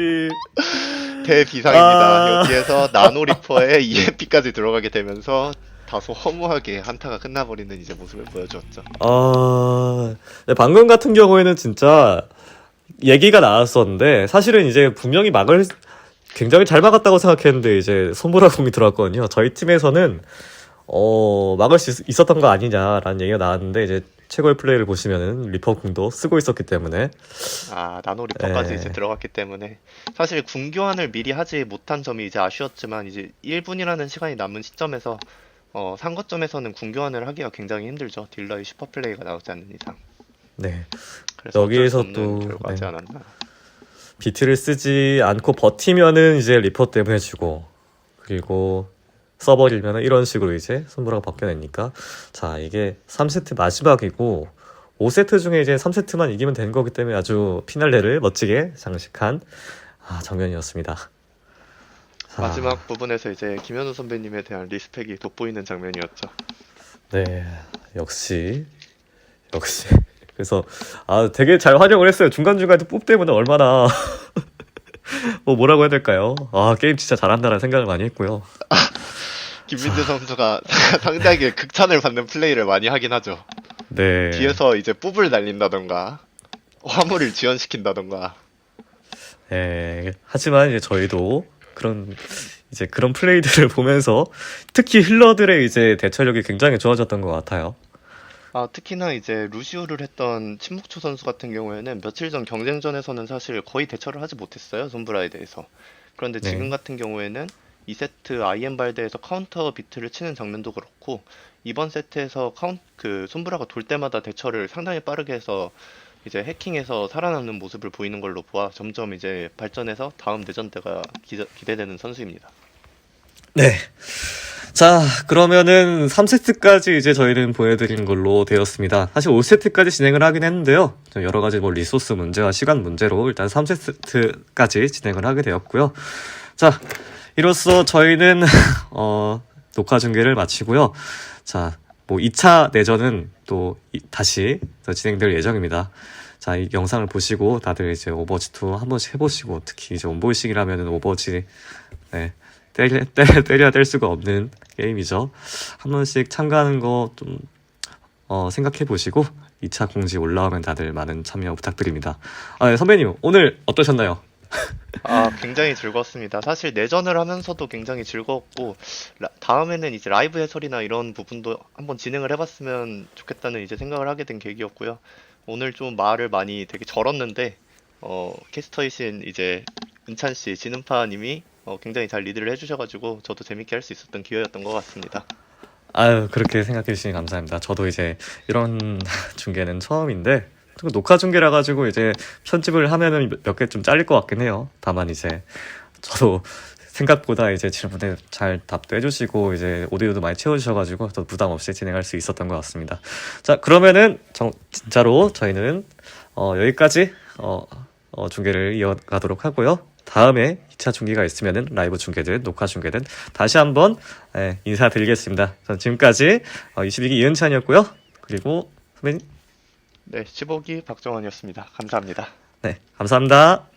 대비상입니다. 여기에서 나노 리퍼의 EMP까지 들어가게 되면서 다소 허무하게 한타가 끝나버리는 이제 모습을 보여주었죠. 네, 방금 같은 경우에는 진짜 얘기가 나왔었는데 사실은 이제 분명히 막을 굉장히 잘 막았다고 생각했는데 이제 손보라 궁이 들어왔거든요. 저희 팀에서는 막을 수 있었던 거 아니냐라는 얘기가 나왔는데 이제 최고의 플레이를 보시면은 리퍼 궁도 쓰고 있었기 때문에 나노 리퍼까지 네. 이제 들어갔기 때문에 사실 궁 교환을 미리 하지 못한 점이 이제 아쉬웠지만 이제 1분이라는 시간이 남은 시점에서 상거점에서는 궁 교환을 하기가 굉장히 힘들죠. 딜러의 슈퍼 플레이가 나오지 않는 이상. 네. 그래서 여기에서 어쩔 수 없는 또, 결과지 네. 않았나. 비트를 쓰지 않고 버티면은 이제 리퍼 때문에 지고, 그리고 써버리면은 이런 식으로 이제 손보라가 벗겨내니까, 자 이게 3세트 마지막이고 5세트 중에 이제 3세트만 이기면 되는 거기 때문에 아주 피날레를 멋지게 장식한 장면이었습니다. 자, 마지막 부분에서 이제 김현우 선배님에 대한 리스펙이 돋보이는 장면이었죠. 네, 역시. 그래서 되게 잘 활용을 했어요. 중간중간에 뽀 때문에 얼마나 뭐라고 해야 될까요? 게임 진짜 잘한다라는 생각을 많이 했고요. 김민재 선수가 상대에게 극찬을 받는 플레이를 많이 하긴 하죠. 네. 뒤에서 이제 뿜을 날린다던가 화물을 지연시킨다던가. 네. 하지만 이제 저희도 그런 플레이들을 보면서 특히 힐러들의 이제 대처력이 굉장히 좋아졌던 것 같아요. 특히나 이제 루시우를 했던 침묵초 선수 같은 경우에는 며칠 전 경쟁전에서는 사실 거의 대처를 하지 못했어요. 손브라에 대해서. 그런데 네. 지금 같은 경우에는 2세트 IM 발대에서 카운터 비트를 치는 장면도 그렇고 이번 세트에서 손브라가 돌 때마다 대처를 상당히 빠르게 해서 이제 해킹해서 살아남는 모습을 보이는 걸로 보아 점점 이제 발전해서 다음 내전대가 기대되는 선수입니다. 네. 자, 그러면은 3세트까지 이제 저희는 보여드린 걸로 되었습니다. 사실 5세트까지 진행을 하긴 했는데요. 좀 여러 가지 리소스 문제와 시간 문제로 일단 3세트까지 진행을 하게 되었고요. 자, 이로써 저희는 녹화 중계를 마치고요. 자, 2차 내전은 또 다시 진행될 예정입니다. 자, 이 영상을 보시고 다들 이제 오버워치2 한 번씩 해보시고, 특히 이제 온보이싱이라면은 오버워치, 네, 때려야 뗄 수가 없는 게임이죠. 한 번씩 참가하는 거 좀 생각해 보시고 2차 공지 올라오면 다들 많은 참여 부탁드립니다. 네, 선배님 오늘 어떠셨나요? 굉장히 즐거웠습니다. 사실 내전을 하면서도 굉장히 즐거웠고, 다음에는 이제 라이브 해설이나 이런 부분도 한번 진행을 해봤으면 좋겠다는 이제 생각을 하게 된 계기였고요. 오늘 좀 말을 많이 되게 절었는데, 캐스터이신 이제 은찬 씨, 진은파님이 굉장히 잘 리드를 해주셔가지고 저도 재밌게 할 수 있었던 기회였던 것 같습니다. 아유, 그렇게 생각해 주시니 감사합니다. 저도 이제 이런 중계는 처음인데, 녹화 중계라 가지고 이제 편집을 하면은 몇 개 좀 잘릴 것 같긴 해요. 다만 이제 저도 생각보다 이제 질문에 잘 답도 해주시고 이제 오디오도 많이 채워주셔가지고 더 부담 없이 진행할 수 있었던 것 같습니다. 자, 그러면은 진짜로 저희는 여기까지 중계를 이어가도록 하고요. 다음에 2차 중계가 있으면은 라이브 중계든 녹화 중계든 다시 한번 인사드리겠습니다. 전 지금까지 22기 이은찬이었고요. 그리고 선배님, 네, 15기 박정원이었습니다. 감사합니다. 네, 감사합니다.